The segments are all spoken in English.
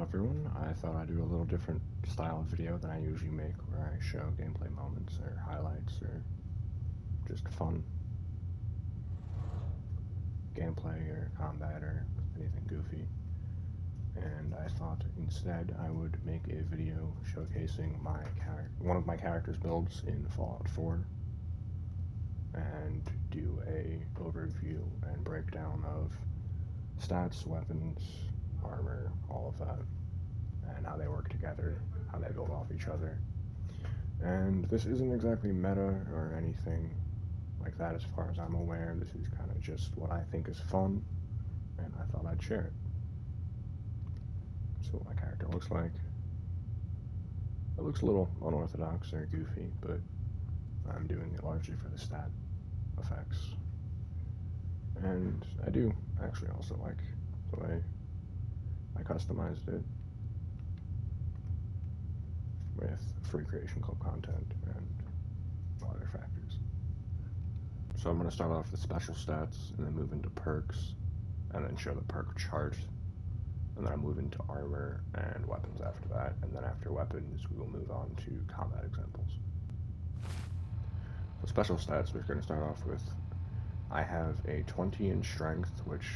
everyone. I thought I'd do a little different style of video than I usually make, where I show gameplay moments or highlights or just fun gameplay or combat or anything goofy. And I thought instead I would make a video showcasing one of my character's builds in Fallout 4 and do a overview and breakdown of stats, weapons, armor, all of that, and how they work together, how they build off each other. And this isn't exactly meta or anything like that as far as I'm aware. This is kind of just what I think is fun, and I thought I'd share it. So what my character looks like. It looks a little unorthodox or goofy, but I'm doing it largely for the stat effects. And I do actually also like the way I customized it with free Creation Club content and other factors. So I'm going to start off with special stats and then move into perks and then show the perk chart, and then I'll move into armor and weapons after that, and then after weapons we will move on to combat examples. So special stats, we're going to start off with, I have a 20 in strength, which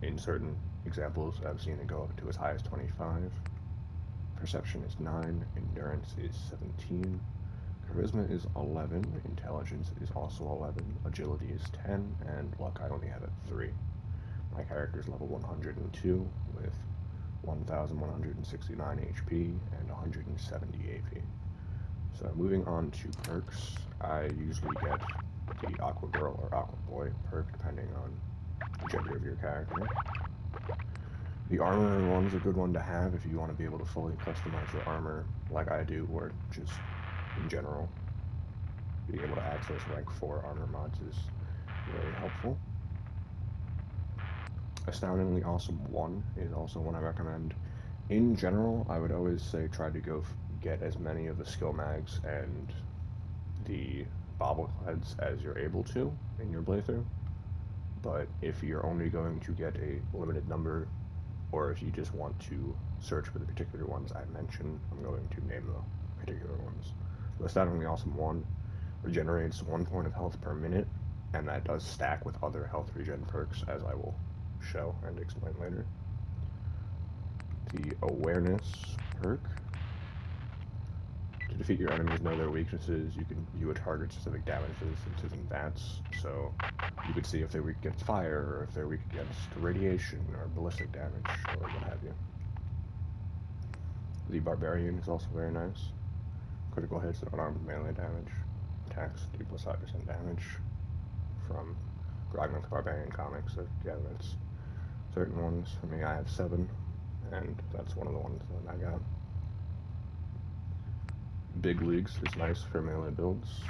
in certain examples I've seen it go up to as high as 25. Perception is 9, endurance is 17, charisma is 11, intelligence is also 11, agility is 10, and luck I only have at 3. My character is level 102 with 1,169 HP and 170 AP. So moving on to perks, I usually get the Aqua Girl or Aqua Boy perk depending on the gender of your character. The armor one's a good one to have if you want to be able to fully customize your armor like I do, or just in general. Being able to access rank 4 armor mods is really helpful. Astoundingly Awesome 1 is also one I recommend. In general, I would always say try to go get as many of the skill mags and the bobbleheads as you're able to in your playthrough. But if you're only going to get a limited number, or if you just want to search for the particular ones I mentioned, I'm going to name the particular ones. The Astoundingly Awesome 1 regenerates 1 point of health per minute, and that does stack with other health regen perks, as I will show and explain later. The Awareness perk. To defeat your enemies, know their weaknesses, you can view a target's specific damages into some stats, so you could see if they're weak against fire, or if they're weak against radiation, or ballistic damage, or what have you. The Barbarian is also very nice. Critical hits and unarmed melee damage. Attacks do plus 5% damage. From Grognak the Barbarian comics, so yeah, that's certain ones. For me, I have 7, and that's one of the ones that I got. Big Leagues is nice for melee builds.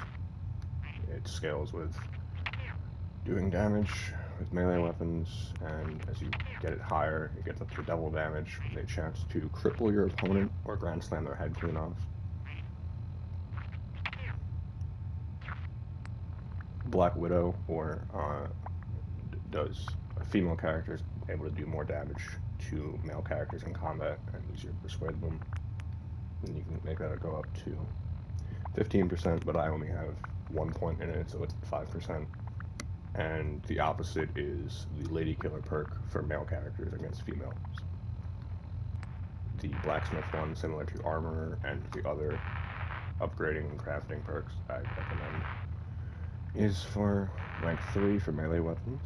It scales with doing damage with melee weapons, and as you get it higher, it gets up to double damage with a chance to cripple your opponent or grand slam their head clean off. Black Widow, or does female characters able to do more damage to male characters in combat, and easier to persuade them. And you can make that go up to 15%, but I only have 1 point in it, so it's 5%. And the opposite is the Lady Killer perk for male characters against females. The Blacksmith one, similar to Armor and the other upgrading and crafting perks I recommend, is for rank 3 for melee weapons.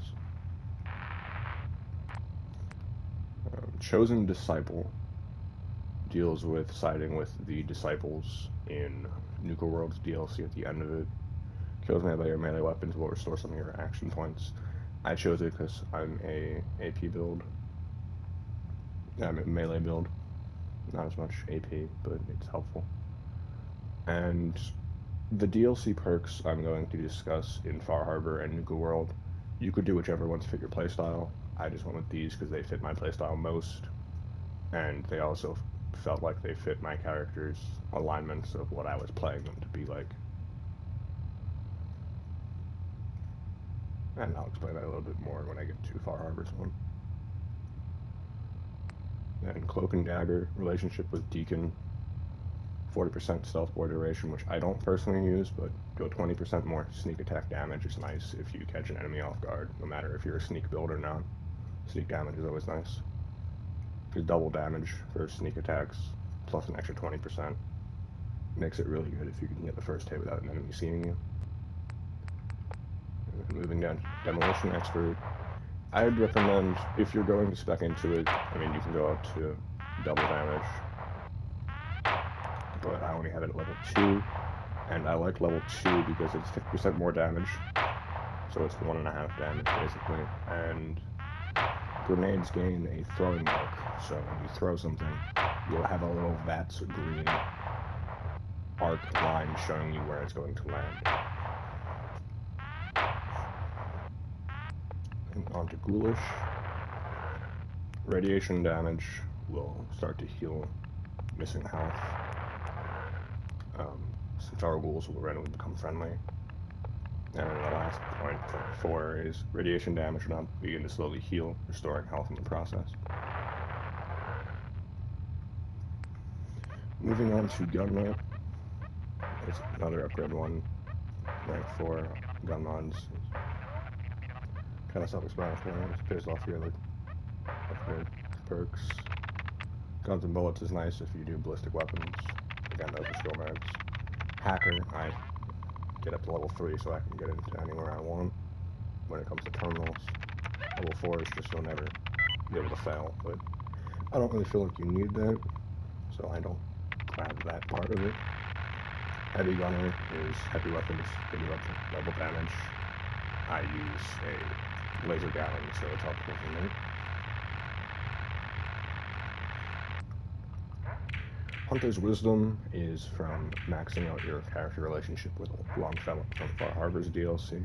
Chosen Disciple deals with siding with the disciples in Nuka World's DLC at the end of it. Kills melee or melee weapons will restore some of your action points. I chose it because I'm a AP build. I'm a melee build. Not as much AP, but it's helpful. And the DLC perks I'm going to discuss in Far Harbor and Nuka World, you could do whichever ones fit your playstyle. I just went with these because they fit my playstyle most, and they also felt like they fit my character's alignments of what I was playing them to be like. And I'll explain that a little bit more when I get to Far Harbor's one. And Cloak and Dagger, relationship with Deacon, 40% stealth board duration, which I don't personally use, but go 20% more sneak attack damage is nice if you catch an enemy off guard, no matter if you're a sneak build or not. Sneak damage is always nice. There's double damage for sneak attacks, plus an extra 20%. Makes it really good if you can get the first hit without an enemy seeing you. Moving down, Demolition Expert. I'd recommend, if you're going to spec into it, I mean, you can go up to double damage, but I only have it at level 2, and I like level 2 because it's 50% more damage, so it's 1.5 damage basically, and grenades gain a throwing mark, so when you throw something, you'll have a little VATS green arc line showing you where it's going to land. And on to Ghoulish. Radiation damage will start to heal missing health. Centaur ghouls will randomly become friendly. And then the last point, point 4, is radiation damage will now begin to slowly heal, restoring health in the process. Moving on to Gunmod. It's another upgrade one. Rank 4 gun mods. Kind of self-explanatory. It appears off your upgrade perks. Guns and bullets is nice if you do ballistic weapons. Again, those are skill mods. Hacker, I get up to level 3 so I can get into anywhere I want when it comes to terminals. Level 4 is just you'll never be able to fail, but I don't really feel like you need that, so I don't grab that part of it. Heavy Gunner is heavy weapons, give you up to double damage. I use a laser gallon, so it's helpful for me. Hunter's Wisdom is from maxing out your character relationship with Longfellow from Far Harbor's DLC,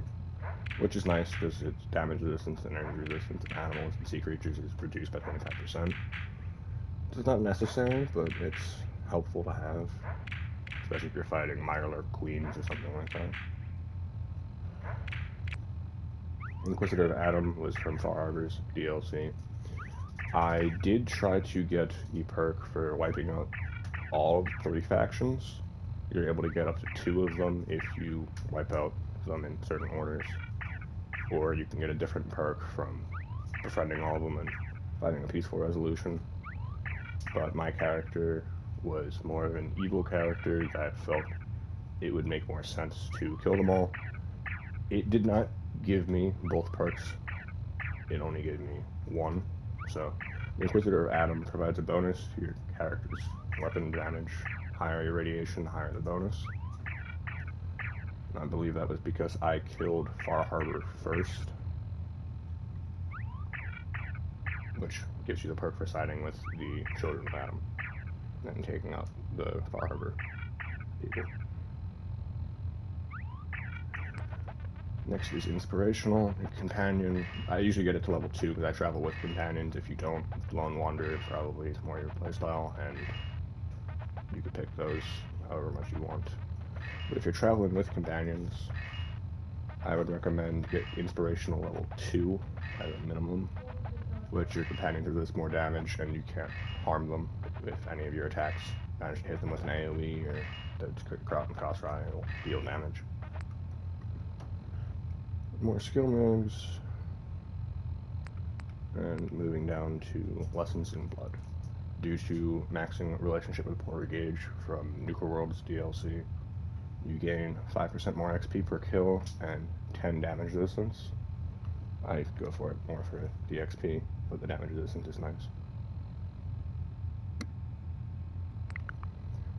which is nice because its damage resistance and energy resistance of animals and sea creatures is reduced by 25%. It's not necessary, but it's helpful to have, especially if you're fighting Mirelurk Queens or something like that. Inquisitor Adam was from Far Harbor's DLC. I did try to get the perk for wiping out all 3 factions. You're able to get up to 2 of them if you wipe out them in certain orders. Or you can get a different perk from befriending all of them and finding a peaceful resolution. But my character was more of an evil character that felt it would make more sense to kill them all. It did not give me both perks. It only gave me 1. So the Inquisitor of Adam provides a bonus to your character's weapon damage. Higher your radiation, higher the bonus. And I believe that was because I killed Far Harbor first, which gives you the perk for siding with the Children of Adam and taking out the Far Harbor people. Next is Inspirational. Companion, I usually get it to level 2 because I travel with companions. If you don't, Lone Wanderer probably is more your playstyle, and you can pick those however much you want. But if you're traveling with companions, I would recommend get Inspirational level 2 at a minimum, which your companions resist more damage and you can't harm them with any of your attacks. Manage to hit them with an AoE or the cross-eye will deal damage. More skill moves, and moving down to Lessons in Blood. Due to maxing relationship with Poor Gauge from Nuka World's DLC, you gain 5% more XP per kill and 10 damage resistance. I go for it more for the XP, but the damage resistance is nice.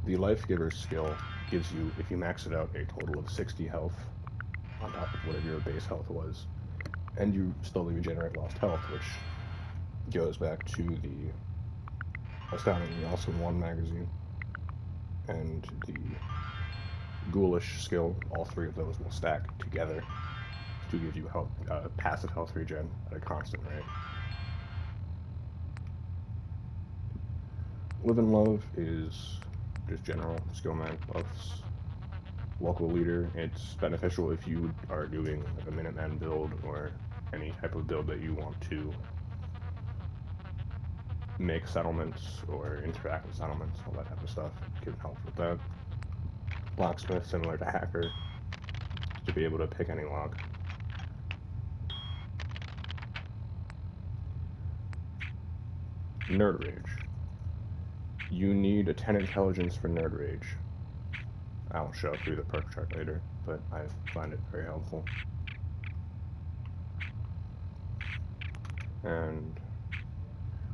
The Life Giver skill gives you, if you max it out, a total of 60 health on top of whatever your base health was, and you slowly regenerate lost health, which goes back to the Astoundingly Awesome 1 magazine, and the Ghoulish skill. All 3 of those will stack together to give you health, passive health regen at a constant rate. Live and Love is just general skill man buffs. Local Leader, it's beneficial if you are doing like a Minuteman build or any type of build that you want to make settlements or interact with settlements, all that type of stuff can help with that. Locksmith, similar to Hacker, to be able to pick any lock. Nerd Rage. You need a 10 intelligence for Nerd Rage. I'll show through the perk chart later, but I find it very helpful. And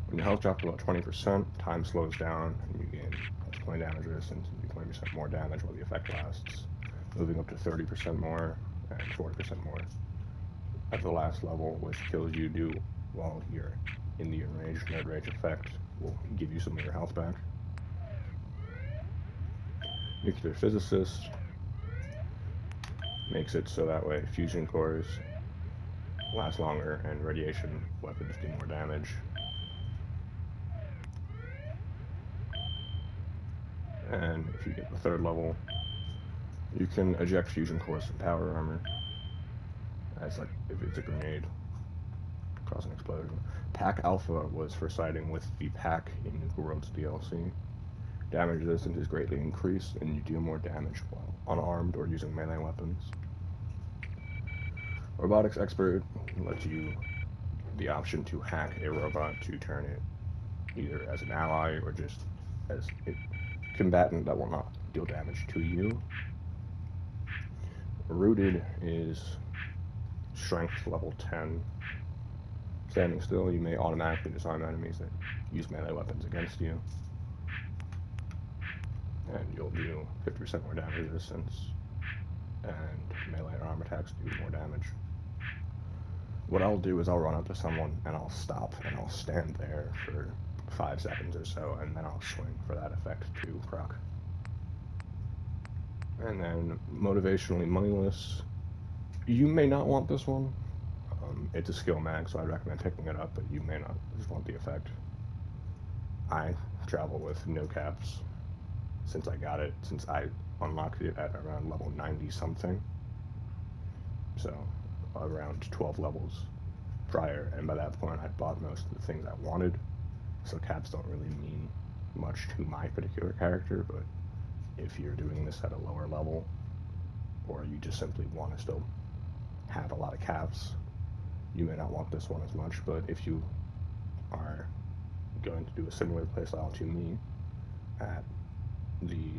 when your health drops below 20%, time slows down, and you gain plus 20 damage resistance and do 20% more damage while the effect lasts, moving up to 30% more and 40% more at the last level, which kills you do while you're in the enraged Nerd Rage effect will give you some of your health back. Nuclear Physicist makes it so that way fusion cores last longer and radiation weapons do more damage. And if you get the 3rd level, you can eject fusion cores from power armor as like if it's a grenade cause an explosion. Pack Alpha was for siding with the pack in Nuka Worlds DLC. Damage resistance is greatly increased, and you deal more damage while unarmed or using melee weapons. Robotics Expert lets you the option to hack a robot to turn it either as an ally or just as a combatant that will not deal damage to you. Rooted is strength level 10. Standing still, you may automatically disarm enemies that use melee weapons against you. And you'll do 50% more damage resistance, and melee or arm attacks do more damage. What I'll do is I'll run up to someone and I'll stop and I'll stand there for 5 seconds or so, and then I'll swing for that effect to proc. And then motivationally moneyless. You may not want this one. It's a skill mag, so I recommend picking it up, but you may not just want the effect. I travel with no caps since I got it, since I unlocked it at around level 90 something. So around 12 levels prior, and by that point I'd bought most of the things I wanted, so caps don't really mean much to my particular character. But if you're doing this at a lower level, or you just simply want to still have a lot of caps, you may not want this one as much. But if you are going to do a similar playstyle to me, at the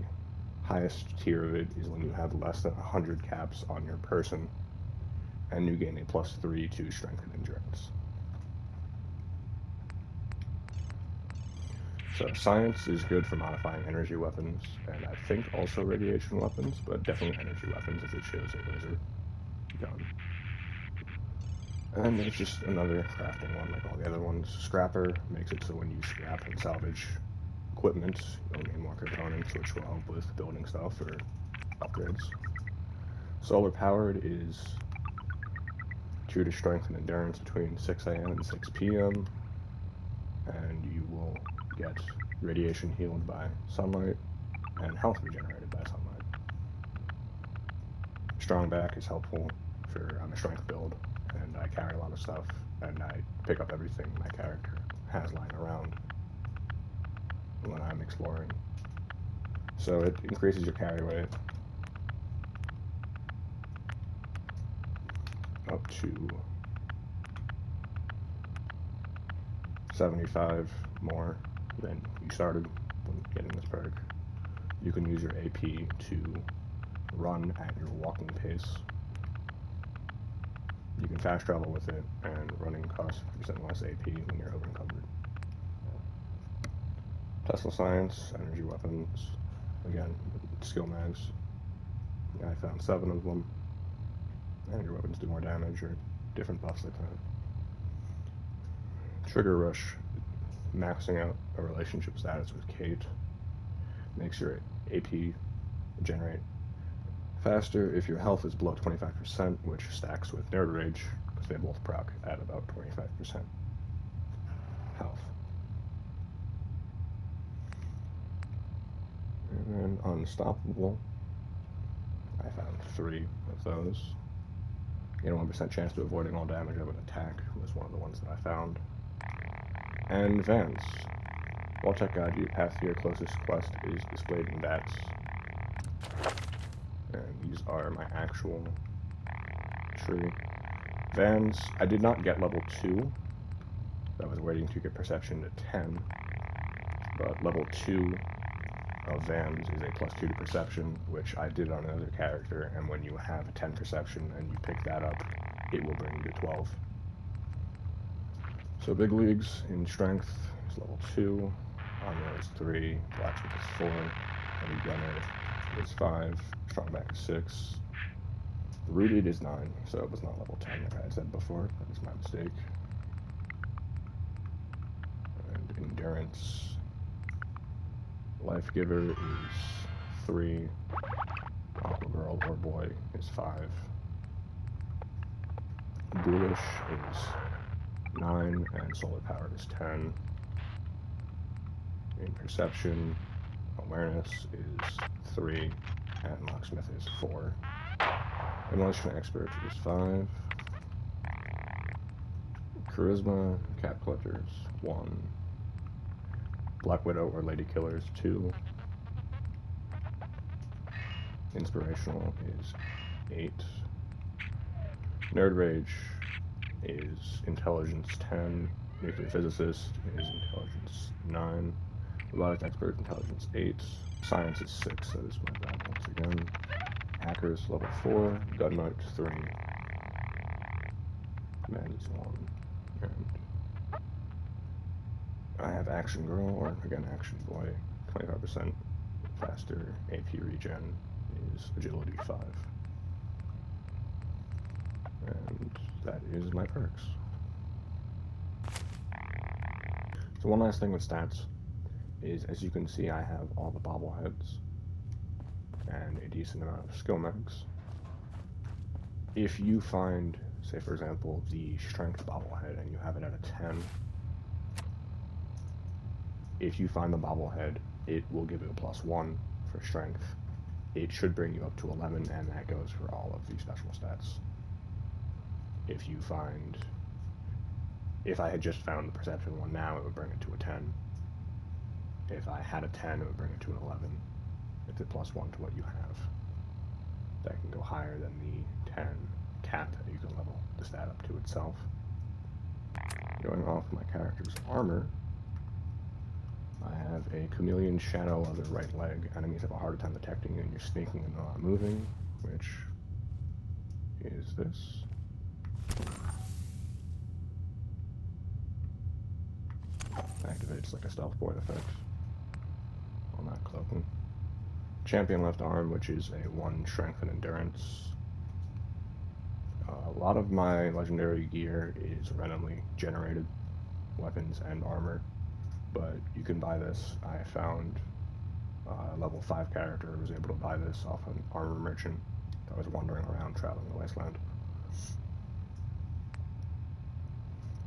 highest tier of it is when you have less than 100 caps on your person, and you gain a +3 to strength and endurance. So science is good for modifying energy weapons, and I think also radiation weapons, but definitely energy weapons as it shows a laser gun. And there's just another crafting one like all the other ones. Scrapper makes it so when you scrap and salvage equipment, you'll need more components, which will help with building stuff or upgrades. Solar powered is 2 to strength and endurance between 6 a.m. and 6 p.m. And you will get radiation healed by sunlight and health regenerated by sunlight. Strong back is helpful for I'm a strength build, and I carry a lot of stuff, and I pick up everything my character has lying around when I'm exploring. So it increases your carry weight up to 75 more than you started when getting this perk. You can use your AP to run at your walking pace. You can fast travel with it, and running costs 50% less AP when you're over-encumbered. Tesla Science, energy weapons, again, skill mags. I found 7 of them. Energy weapons do more damage, or different buffs like that. Trigger Rush, maxing out a relationship status with Kate, makes your AP generate faster if your health is below 25%, which stacks with Nerd Rage, because they both proc at about 25% health. And then Unstoppable, I found 3 of those. Gain a 1% chance to avoiding all damage of an attack was one of the ones that I found. And Vans. While tech guide you, path to your closest quest is displayed in bats. And these are my actual tree. Vans, I did not get level 2. I was waiting to get perception to 10. But level 2 of Vans is a +2 to perception, which I did on another character, and when you have a 10 perception and you pick that up, it will bring you to 12. So big leagues in strength is level 2, armor is 3, blacksmith is 4, heavy gunner is 5, strong back is 6, rooted is 9, so it was not level 10 like I had said before. That was my mistake. And endurance, life giver is 3, aqua girl or boy is 5, ghoulish is 9, and solar power is 10. In perception, awareness is 3, and locksmith is 4. Emotion expert is 5. Charisma, cat collectors 1. Black widow or lady killer is 2. Inspirational is 8. Nerd rage is intelligence 10. Nuclear physicist is intelligence 9. Robotics expert intelligence 8. Science is 6, that is my bad once again. Hackers level 4. Gun knight 3. Man's 1. And I have action girl, or again action boy. 25% faster AP regen is agility 5. And that is my perks. So one last thing with stats is, as you can see, I have all the bobbleheads and a decent amount of skill megs. If you find, say for example, the strength bobblehead and you have it at a 10, if you find the bobblehead, it will give you a +1 for strength. It should bring you up to 11, and that goes for all of the special stats. If I had just found the perception one now, it would bring it to a 10. If I had a 10, it would bring it to an 11. It's a +1 to what you have. That can go higher than the 10 cap that you can level the stat up to itself. Going off my character's armor, I have a chameleon shadow on the right leg. Enemies have a harder time detecting you and you're sneaking and not moving, which is this. Activates like a stealth point effect on that cloaking. Champion left arm, which is a 1 strength and endurance. A lot of my legendary gear is randomly generated weapons and armor, but you can buy this. I found a level 5 character who was able to buy this off an armor merchant. I was wandering around traveling the wasteland.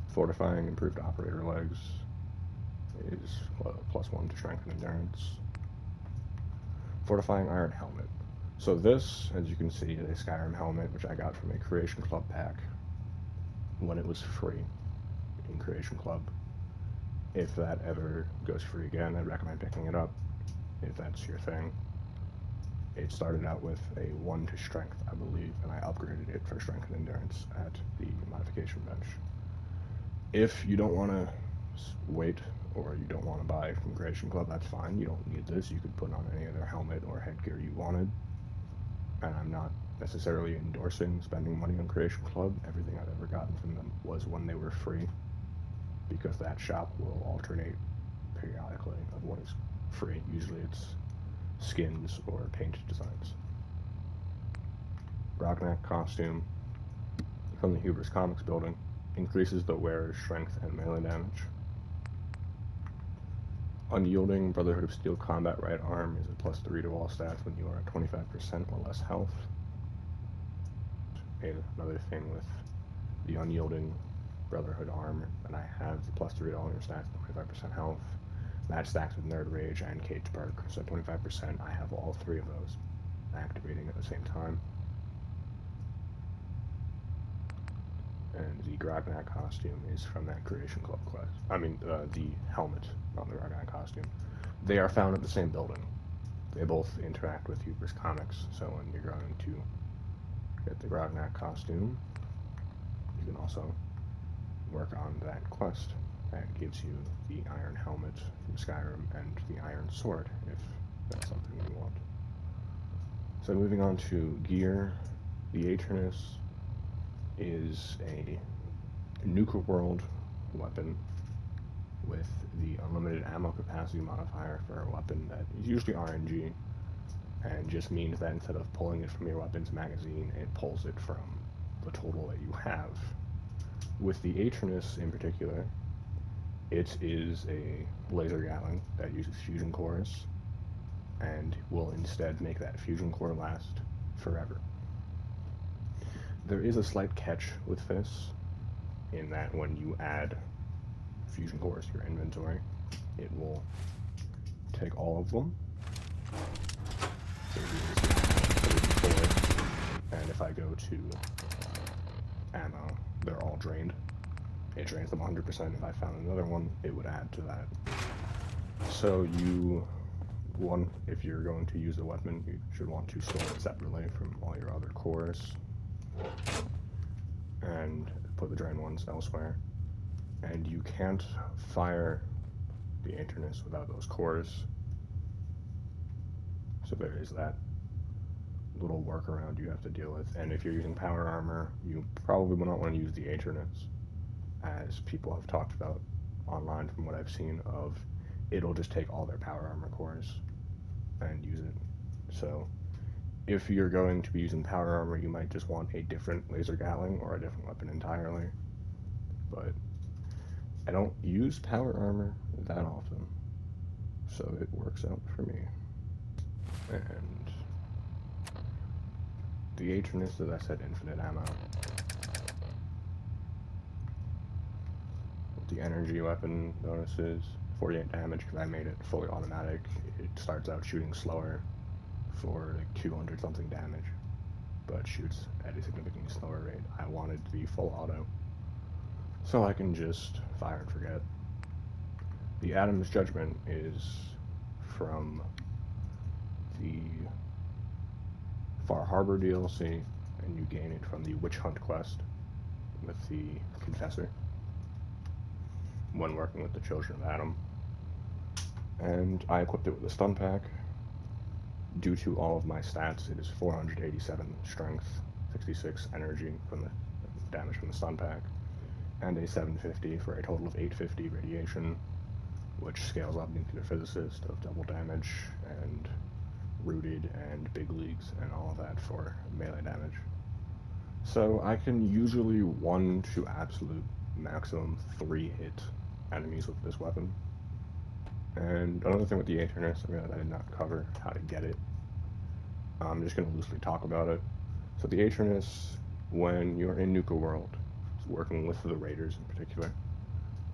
Fortifying improved operator legs is +1 to strength and endurance. Fortifying iron helmet. So this, as you can see, is a Skyrim helmet, which I got from a Creation Club pack when it was free in Creation Club. If that ever goes free again, I'd recommend picking it up, if that's your thing. It started out with a 1 to strength, I believe, and I upgraded it for strength and endurance at the modification bench. If you don't want to wait, or you don't want to buy from Creation Club, that's fine. You don't need this. You could put on any other helmet or headgear you wanted. And I'm not necessarily endorsing spending money on Creation Club. Everything I've ever gotten from them was when they were free, because that shop will alternate periodically of what is free. Usually it's skins or paint designs. Brognac costume from the Hubris Comics building increases the wearer's strength and melee damage. Unyielding Brotherhood of Steel combat right arm is a +3 to all stats when you are at 25% or less health. Another thing with the Unyielding Brotherhood armor, and I have the +3 to all your stats, 25% health. That stacks with Nerd Rage and Cage Perk, so 25%, I have all 3 of those activating at the same time. and the Grognak costume is from that Creation Club quest. I mean, the helmet, not the Grognak costume. They are found at the same building. They both interact with Hubris Comics, so when you're going to get the Grognak costume, you can also work on that quest. That gives you the Iron Helmet from Skyrim and the Iron Sword, if that's something you want. So moving on to gear, the Aeternus is a Nuka World weapon with the unlimited ammo capacity modifier for a weapon that is usually RNG, and just means that instead of pulling it from your weapon's magazine, it pulls it from the total that you have. With the Aeternus in particular, it is a laser gatling that uses fusion cores, and will instead make that fusion core last forever. There is a slight catch with this, in that when you add fusion cores to your inventory, it will take all of them. So and if I go to ammo, they're all drained. It drains them 100%. If I found another one, it would add to that. So if you're going to use a weapon, you should want to store it separately from all your other cores, and put the drained ones elsewhere. And you can't fire the Aeternus without those cores. So there is that little workaround you have to deal with. And if you're using power armor, you probably will not want to use the Aeternus, as people have talked about online from what I've seen of it'll just take all their power armor cores and use it. So if you're going to be using power armor, you might just want a different laser gatling or a different weapon entirely. But I don't use power armor that often, so it works out for me. And the Aeternus, as I said, infinite ammo. The energy weapon bonuses 48 damage because I made it fully automatic. It starts out shooting slower for like 200 something damage, but shoots at a significantly slower rate. I wanted to be full auto, so I can just fire and forget. The Aeternus Judgement is from the Far Harbor DLC, and you gain it from the Witch Hunt quest with the Confessor when working with the Children of Adam. And I equipped it with a stun pack. Due to all of my stats, it is 487 strength, 66 energy from the damage from the stun pack, and a 750 for a total of 850 radiation, which scales up Nuclear Physicist of double damage, and Rooted, and Big Leagues, and all of that for melee damage. So I can usually 1 to absolute maximum 3 hit enemies with this weapon. And another thing with the Aeternus, I realized I did not cover how to get it. I'm just going to loosely talk about it. So the Aeternus, when you're in Nuka World, working with the Raiders in particular,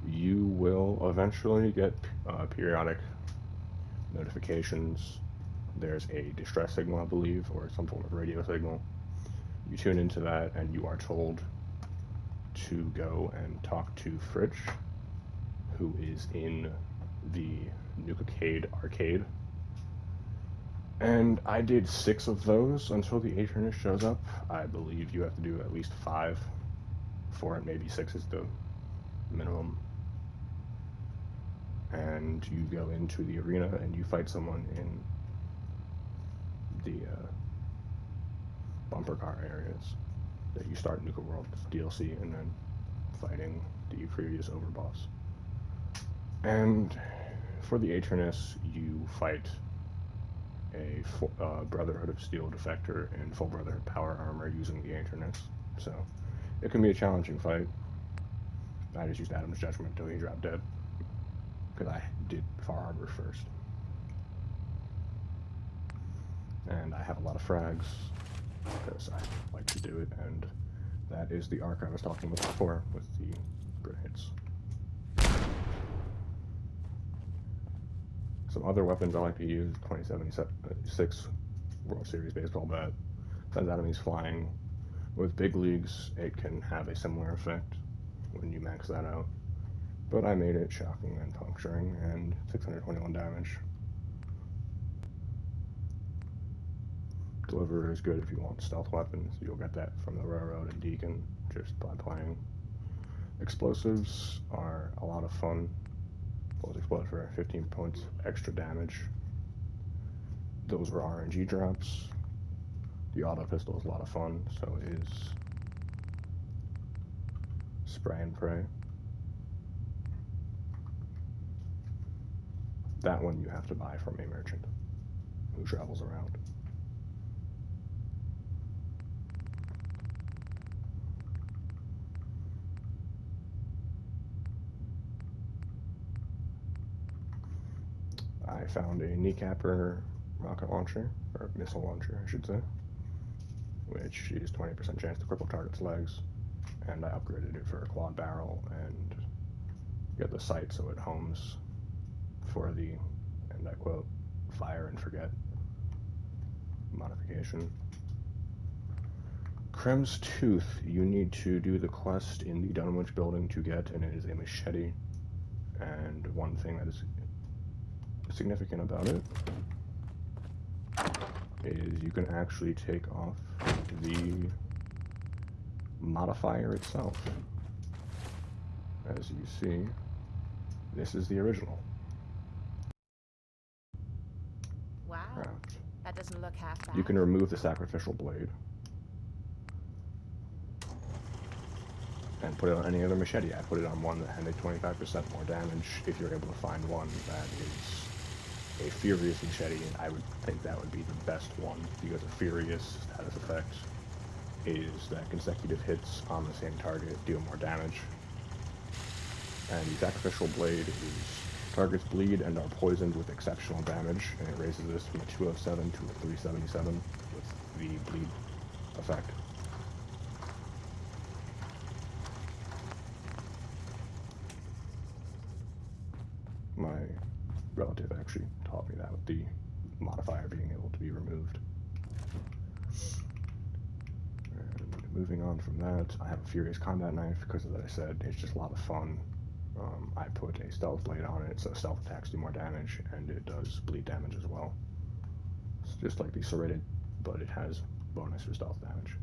you will eventually get periodic notifications. There's a distress signal, I believe, or some form of radio signal. You tune into that, and you are told to go and talk to Fritsch, who is in the Nuka-cade arcade. And I did 6 of those until the Aeternus shows up. I believe you have to do at least 5 for it. Maybe 6 is the minimum. And you go into the arena and you fight someone in the bumper car areas that you start Nuka World DLC, and then fighting the previous overboss. And for the Aeternus, you fight a Brotherhood of Steel defector in full Brotherhood power armor using the Aeternus. So it can be a challenging fight. I just used Adam's Judgment until he dropped dead, because I did Far Harbor first. And I have a lot of frags, because I like to do it, and that is the arc I was talking about before with the grenades. Some other weapons I like to use: 2076 World Series baseball bat, sends enemies flying With big leagues, it can have a similar effect when you max that out. But I made it shocking and puncturing, and 621 damage. Deliverer is good if you want stealth weapons. You'll get that from the Railroad and Deacon just by playing. Explosives are a lot of fun. Bullets explode for 15 points extra damage. Those were RNG drops. The auto pistol is a lot of fun, so is spray and pray. That one you have to buy from a merchant who travels around. I found a Kneecapper rocket launcher, or missile launcher, I should say, which is 20% chance to cripple target's legs, and I upgraded it for a quad barrel and get the sight so it homes for the, and I quote, fire and forget modification. Krem's Tooth, you need to do the quest in the Dunwich building to get, and it is a machete. And one thing that is significant about it is you can actually take off the modifier itself. As you see, this is the original. Wow, that doesn't look half bad. You can remove the sacrificial blade and put it on any other machete. I put it on one that had a 25% more damage. If you're able to find one that is a Furious machete, and I would think that would be the best one, because a Furious status effect is that consecutive hits on the same target deal more damage. And the sacrificial blade is targets bleed and are poisoned with exceptional damage, and it raises this from a 207 to a 377 with the bleed effect. My relative actually taught me that, with the modifier being able to be removed. And moving on from that, I have a Furious Combat Knife because, as I said, it's just a lot of fun. I put a stealth blade on it, so stealth attacks do more damage, and it does bleed damage as well. It's just like the serrated, but it has bonus for stealth damage.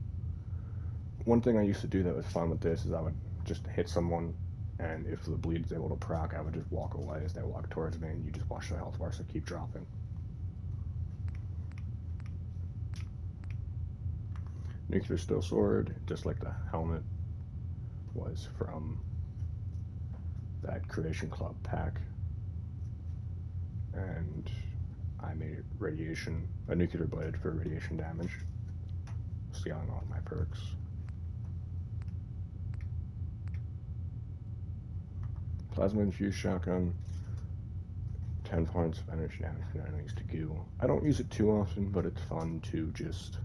One thing I used to do that was fun with this is I would just hit someone, and if the bleed is able to proc, I would just walk away as they walk towards me, and you just watch the health bar, so keep dropping. Nuclear Steel Sword, just like the helmet, was from that Creation Club pack, and I made it radiation, a nuclear blade for radiation damage, scaling off my perks. Plasma infused shotgun, 10 points of energy damage from enemies to goo. I don't use it too often, but it's fun to just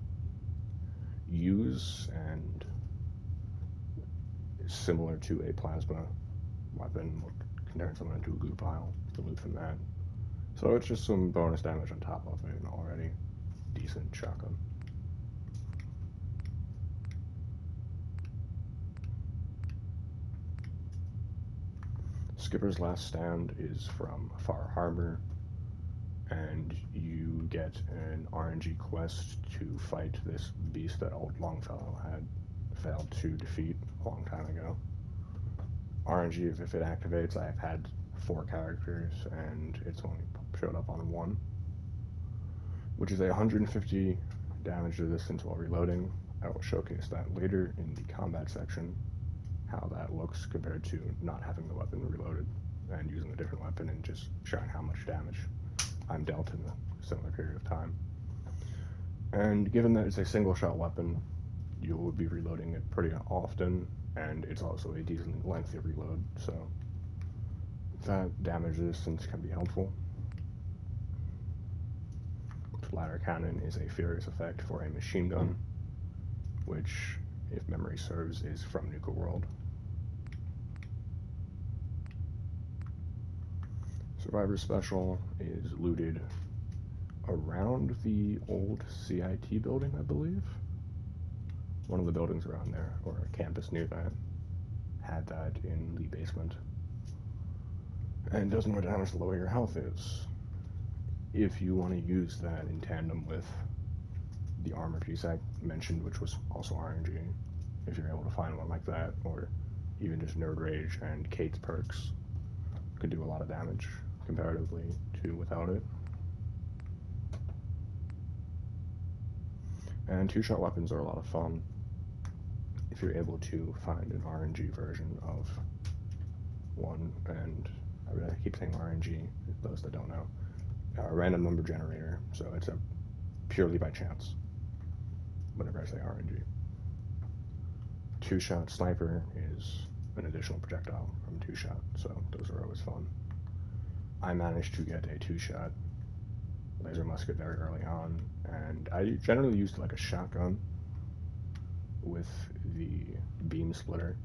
use, and it's similar to a plasma weapon, can turn someone into a goo pile, the loot from that. So it's just some bonus damage on top of it, an already decent shotgun. Skipper's Last Stand is from Far Harbor, and you get an RNG quest to fight this beast that old Longfellow had failed to defeat a long time ago. RNG, if it activates, I've had 4 characters, and it's only showed up on 1, which is a 150 damage resistance while reloading. I will showcase that later in the combat section, how that looks compared to not having the weapon reloaded and using a different weapon, and just showing how much damage I'm dealt in a similar period of time. And given that it's a single shot weapon, you will be reloading it pretty often, and it's also a decent lengthy reload, so that damage resistance can be helpful. Ladder Cannon is a Furious effect for a machine gun, which, if memory serves, is from Nuka World. Survivor Special is looted around the old CIT building, I believe. one of the buildings around there, or a campus near that, had that in the basement. And it does more damage the lower your health is. If you want to use that in tandem with the armor piece I mentioned, which was also RNG, if you're able to find one like that, or even just Nerd Rage and Kate's perks, could do a lot of damage comparatively to without it. And two-shot weapons are a lot of fun if you're able to find an RNG version of one. And I keep saying RNG, those that don't know. A random number generator, so it's a purely by chance whenever I say RNG. Two-shot sniper is an additional projectile from two-shot, so those are always fun. I managed to get a two-shot laser musket very early on, and I generally used like a shotgun with the beam splitter,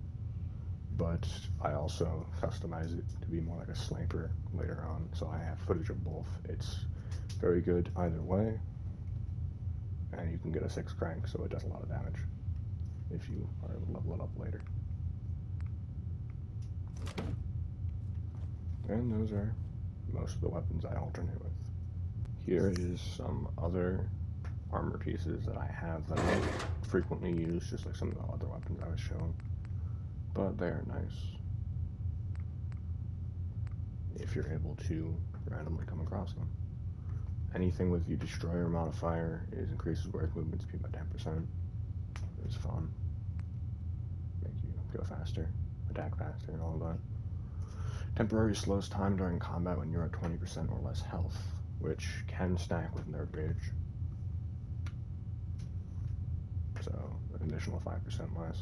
but I also customize it to be more like a sniper later on, so I have footage of both. It's very good either way, and you can get a 6 crank, so it does a lot of damage if you are able to level it up later. And those are most of the weapons I alternate with. Here is some other armor pieces that I have that I don't frequently use, just like some of the other weapons I was showing, but they are nice if you're able to randomly come across them. Anything with the destroyer modifier is increases Warrior's movement speed by 10%. It's fun. Make you go faster, attack faster, and all that. Temporarily slows time during combat when you're at 20% or less health, which can stack with Nerd Rage. So, an additional 5% less.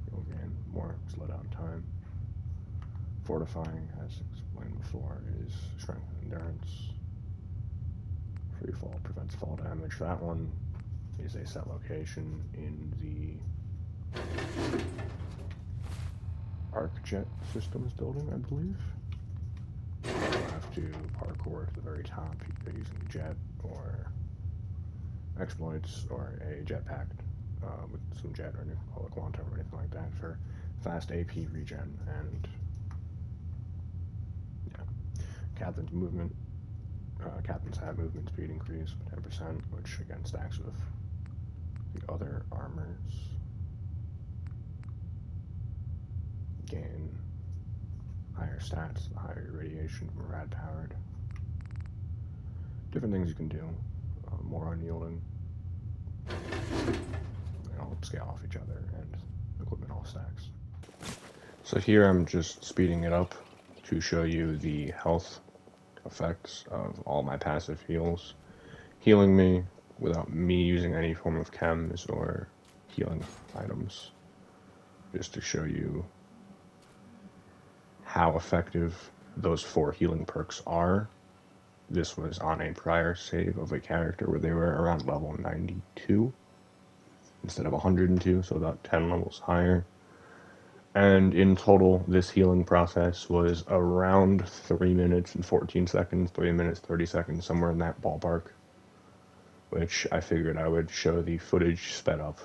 You'll gain more slowdown time. Fortifying, as explained before, is strength and endurance. Free fall prevents fall damage. That one is a set location in the Arc Jet Systems building, I believe. You have to parkour to the very top either using a jet or exploits or a jetpack with some jet or nuclear quantum or anything like that for fast AP regen. And yeah, captains have movement speed increase of 10%, which again stacks with the other armors. Gain higher stats, the higher radiation from rad powered. Different things you can do. More unyielding. They all scale off each other, and equipment all stacks. So here I'm just speeding it up to show you the health effects of all my passive heals, healing me without me using any form of chems or healing items, just to show you how effective those 4 healing perks are. This was on a prior save of a character where they were around level 92 instead of 102, so about 10 levels higher. And in total, this healing process was around 3 minutes and 14 seconds, 3 minutes, 30 seconds, somewhere in that ballpark, which I figured I would show the footage sped up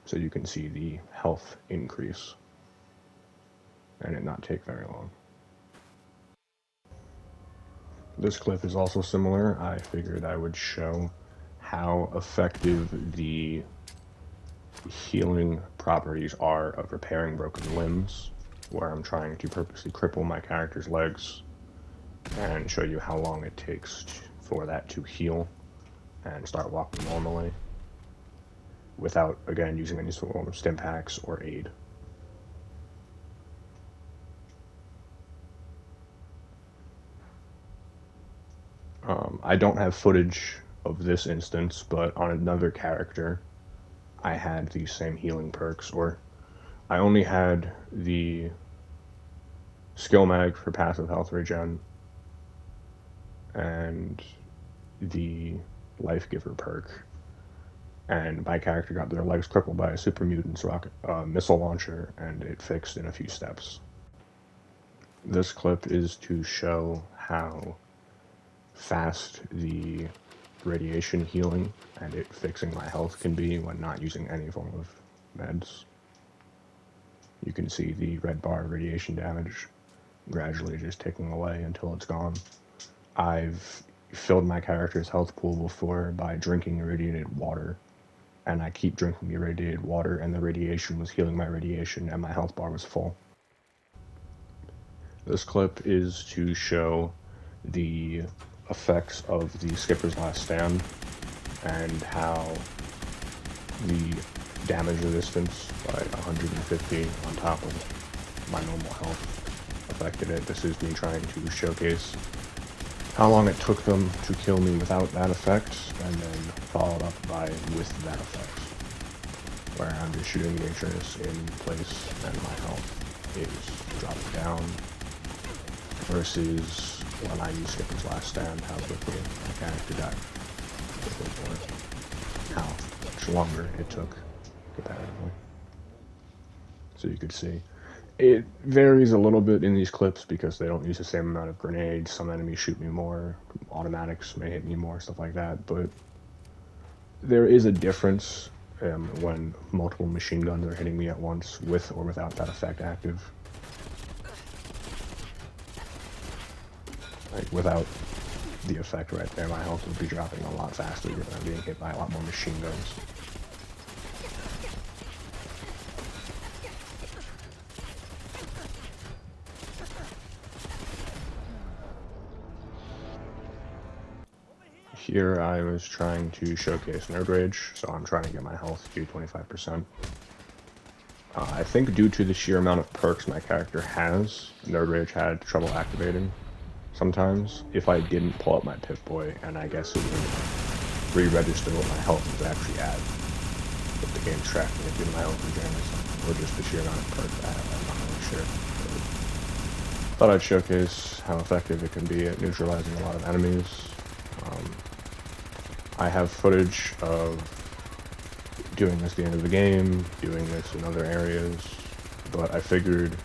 so you can see the health increase and it not take very long. This clip is also similar. I figured I would show how effective the healing properties are of repairing broken limbs, where I'm trying to purposely cripple my character's legs and show you how long it takes for that to heal and start walking normally without, again, using any sort of stim packs or aid. I don't have footage of this instance, but on another character, I had these same healing perks, or I only had the skill mag for passive health regen and the life giver perk, and my character got their legs crippled by a super mutant's rocket missile launcher, and it fixed in a few steps. This clip is to show how fast the radiation healing and it fixing my health can be when not using any form of meds. You can see the red bar radiation damage gradually just ticking away until it's gone. I've filled my character's health pool before by drinking irradiated water, and I keep drinking the irradiated water, and the radiation was healing my radiation, and my health bar was full. This clip is to show the effects of the Skipper's Last Stand and how the damage resistance by 150 on top of my normal health affected it. This is me trying to showcase how long it took them to kill me without that effect, and then followed up by with that effect, where I'm just shooting the Aeternus in place and my health is dropping down, versus when I use Skipper's Last Stand, how quickly my character died, or how much longer it took comparatively. So you could see it varies a little bit in these clips because they don't use the same amount of grenades. Some enemies shoot me more, automatics may hit me more, stuff like that, but there is a difference when multiple machine guns are hitting me at once, with or without that effect active. Like, without the effect right there, my health would be dropping a lot faster given I'm being hit by a lot more machine guns. Here I was trying to showcase Nerd Rage, so I'm trying to get my health to 25%. I think due to the sheer amount of perks my character has, Nerd Rage had trouble activating sometimes if I didn't pull up my Pip-Boy, and I guess it would re-register what my health was actually at. If the game's tracking it due to my health regen or something, or just the sheer amount of perks I have, I'm not really sure. But thought I'd showcase how effective it can be at neutralizing a lot of enemies. I have footage of doing this at the end of the game, doing this in other areas, but I figured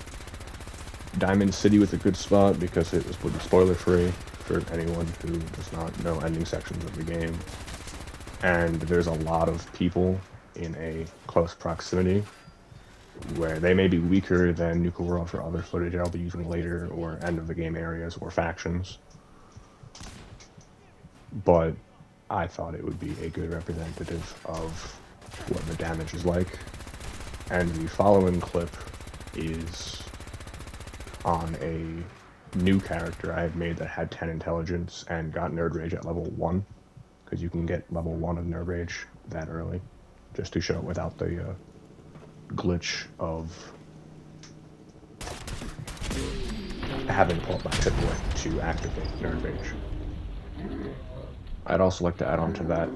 Diamond City was a good spot because it was spoiler free for anyone who does not know ending sections of the game. And there's a lot of people in a close proximity where they may be weaker than Nuka World for other footage I'll be using later, or end of the game areas or factions. But I thought it would be a good representative of what the damage is like. And the following clip is on a new character I had made that had 10 intelligence and got Nerd Rage at level 1, because you can get level 1 of Nerd Rage that early, just to show it without the glitch of having to pull up my Pip-Boy to activate Nerd Rage. I'd also like to add on to that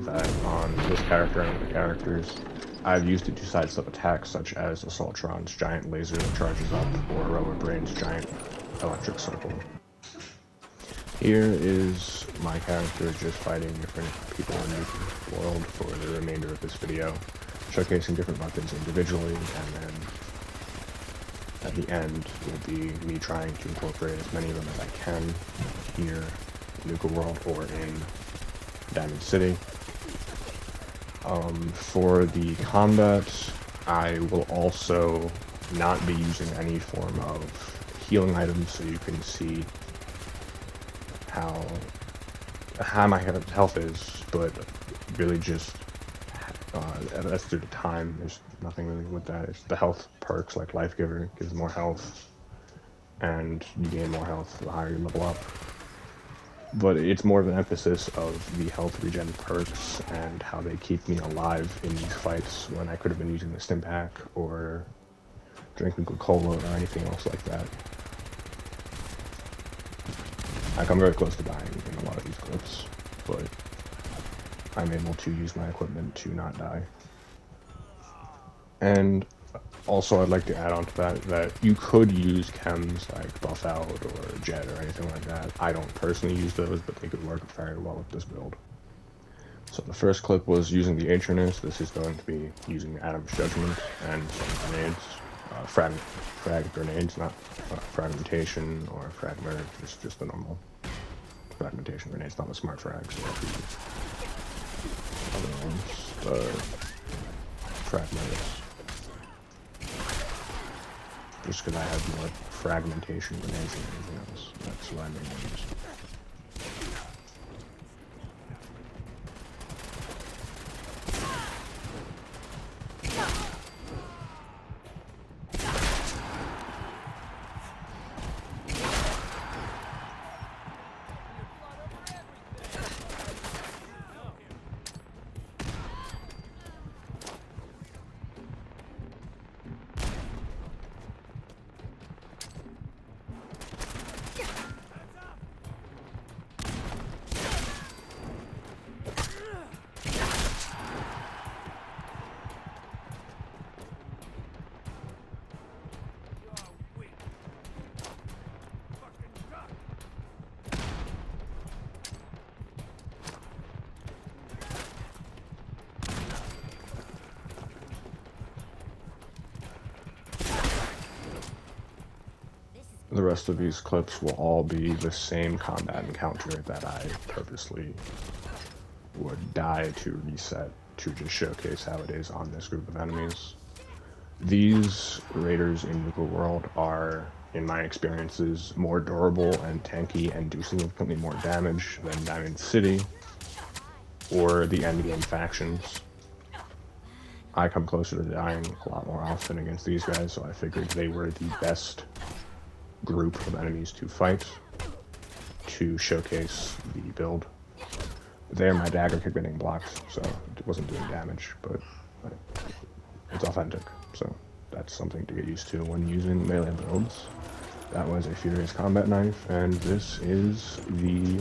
on this character and other characters, I've used it to sidestep attacks such as Assaultron's giant laser that charges up, or Rower Brain's giant electric circle. Here is my character just fighting different people in the world for the remainder of this video, showcasing different weapons individually, and then at the end will be me trying to incorporate as many of them as I can here in Nuka World or in Diamond City. For the combat, I will also not be using any form of healing items, so you can see how my health is, but really just that's through the time. There's nothing really with that. It's the health perks like Life Giver gives more health, and you gain more health the higher you level up. But it's more of an emphasis of the health regen perks and how they keep me alive in these fights when I could have been using the stim pack or drinking Coca-Cola or anything else like that. I come very close to dying in a lot of these clips, but I'm able to use my equipment to not die. And also, I'd like to add on to that you could use chems like Buff Out or Jet or anything like that. I don't personally use those, but they could work very well with this build. So the first clip was using the Aeternus. This is going to be using Adam's Judgement and some grenades. Frag grenades, not fragmentation or frag merge, just the normal fragmentation grenades, not the smart frags. other ones, the fragmenters. Just because I have more fragmentation grenades than anything else. That's what I mainly use. The rest of these clips will all be the same combat encounter that I purposely would die to reset to just showcase how it is on this group of enemies. These raiders in Nuka World are, in my experiences, more durable and tanky and do significantly more damage than Diamond City or the endgame factions. I come closer to dying a lot more often against these guys, so I figured they were the best group of enemies to fight to showcase the build. There, my dagger kept getting blocked, so it wasn't doing damage, but it's authentic, so that's something to get used to when using melee builds. That was a Furious Combat Knife, and this is the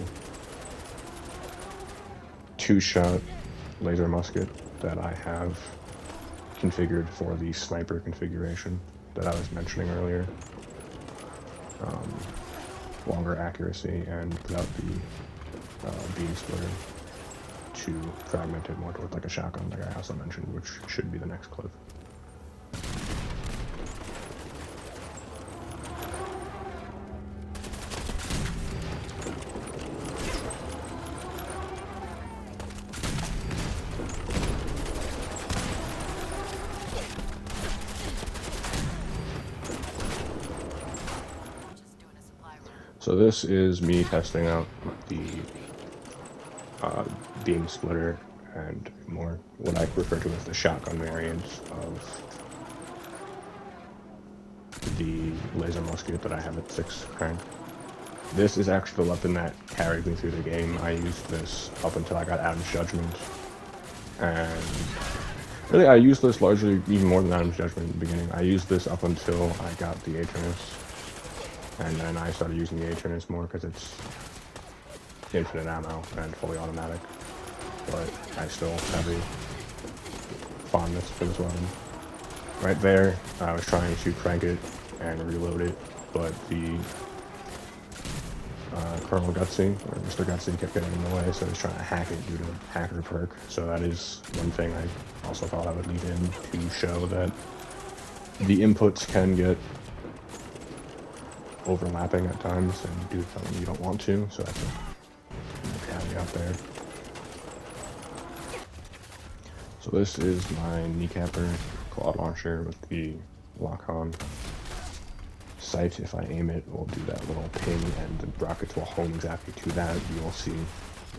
2-shot laser musket that I have configured for the sniper configuration that I was mentioning earlier. Longer accuracy and without the beam splitter to fragment it more towards like a shotgun, like I also mentioned, which should be the next clip. So this is me testing out the beam splitter and more what I refer to as the shotgun variant of the laser musket that I have at 6 crank. This is actually the weapon that carried me through the game. I used this up until I got Adam's Judgement, and really I used this largely even more than Adam's Judgement in the beginning. I used this up until I got the Aeternus. And then I started using the Aeternus more because it's infinite ammo and fully automatic. But I still have a fondness for this weapon. Right there, I was trying to crank it and reload it, but the Colonel Gutsy, or Mr. Gutsy, kept getting in the way, so I was trying to hack it due to hacker perk. So that is one thing I also thought I would leave in to show that the inputs can get overlapping at times and do something you don't want to, so that's a caveat there. So this is my Kneecapper quad launcher with the lock-on sight. If I aim it, will do that little ping and the rockets will home exactly to that. You will see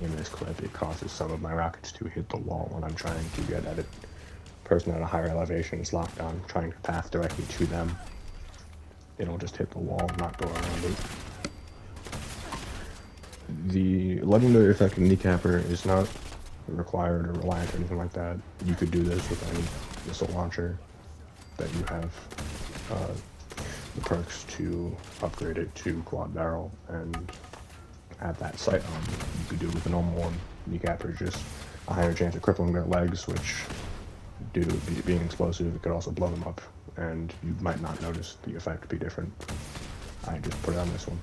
in this clip it causes some of my rockets to hit the wall when I'm trying to get at a person at a higher elevation is locked on, trying to path directly to them. It'll just hit the wall, not go around it. The legendary effect in Kneecapper is not required or reliant or anything like that. You could do this with any missile launcher that you have the perks to upgrade it to quad barrel and add that sight on. You could do it with a normal one. Kneecapper just a higher chance of crippling their legs, which due to it being explosive, it could also blow them up, and you might not notice the effect be different. I just put it on this one.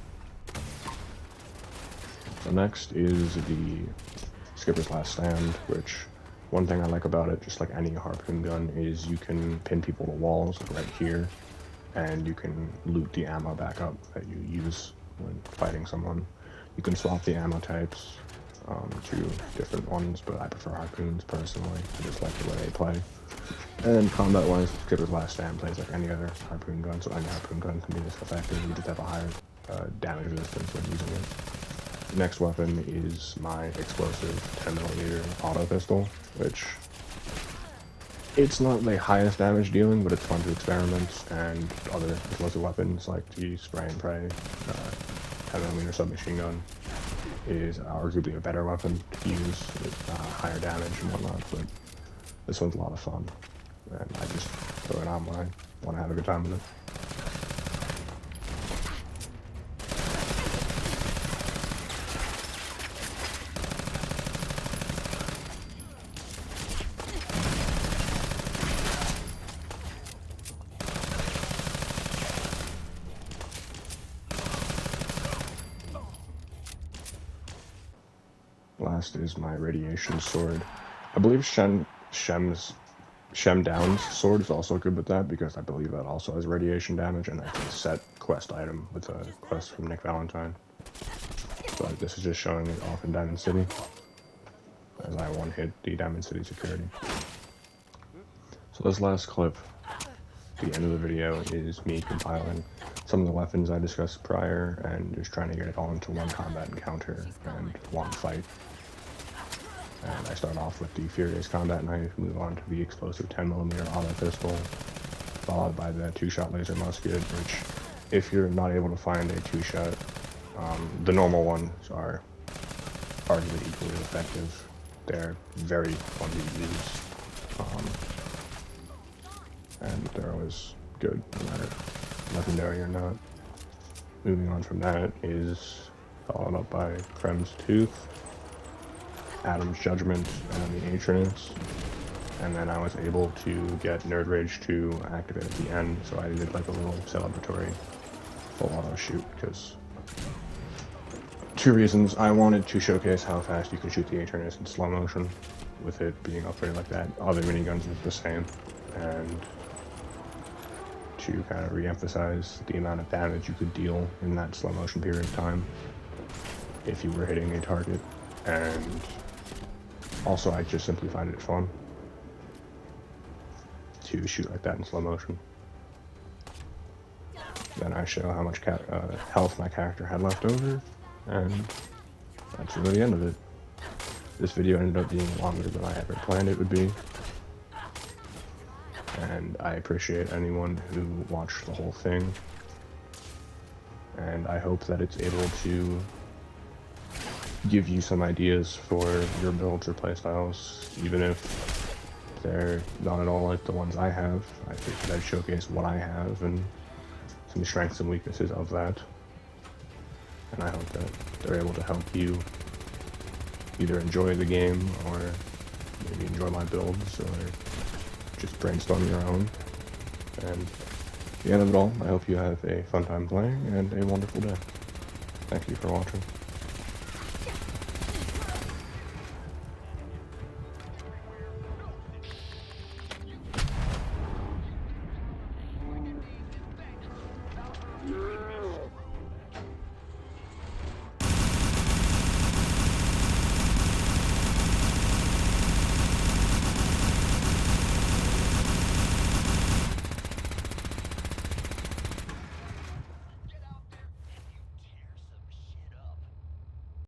So next is the Skipper's Last Stand, which one thing I like about it, just like any harpoon gun, is you can pin people to walls right here, and you can loot the ammo back up that you use when fighting someone. You can swap the ammo types. two different ones, but I prefer harpoons personally. I just like the way they play. And combat-wise, Skipper's Last Stand plays like any other harpoon gun, so any harpoon gun can be this effective. You just have a higher damage resistance when using it. Next weapon is my explosive 10mm auto pistol, which it's not the highest damage dealing, but it's fun to experiment, and other explosive weapons like the spray and pray 10mm submachine gun is arguably a better weapon to use with higher damage and whatnot, but this one's a lot of fun, and I just throw it on when I want to have a good time with it. Last is my radiation sword. I believe Shem Down's sword is also good with that, because I believe that also has radiation damage, and that's a set quest item with a quest from Nick Valentine. But this is just showing it off in Diamond City, as I one-hit the Diamond City security. So this last clip, the end of the video, is me compiling some of the weapons I discussed prior, and just trying to get it all into one combat encounter and one fight. And I start off with the Furious Combat Knife, move on to the explosive 10mm auto pistol, followed by the 2-shot laser musket, which, if you're not able to find a 2-shot, the normal ones are arguably equally effective. They're very fun to use, and they're always good, no matter legendary or not. Moving on from that is followed up by Krem's Tooth, Adam's Judgement, and then the Aeternus. And then I was able to get Nerd Rage 2 activated at the end, so I did like a little celebratory full auto shoot, because two reasons. I wanted to showcase how fast you can shoot the Aeternus in slow motion, with it being upgraded like that. Other miniguns are the same, and to kind of re-emphasize the amount of damage you could deal in that slow motion period of time if you were hitting a target. And also, I just simply find it fun to shoot like that in slow motion. Then I show how much health my character had left over, and that's really the end of it. This video ended up being longer than I ever planned it would be, and I appreciate anyone who watched the whole thing, and I hope that it's able to give you some ideas for your builds or playstyles, even if they're not at all like the ones I have. I think that I showcase what I have and some strengths and weaknesses of that, and I hope that they're able to help you either enjoy the game or maybe enjoy my builds, or just brainstorm your own. And at the end of it all, I hope you have a fun time playing and a wonderful day. Thank you for watching.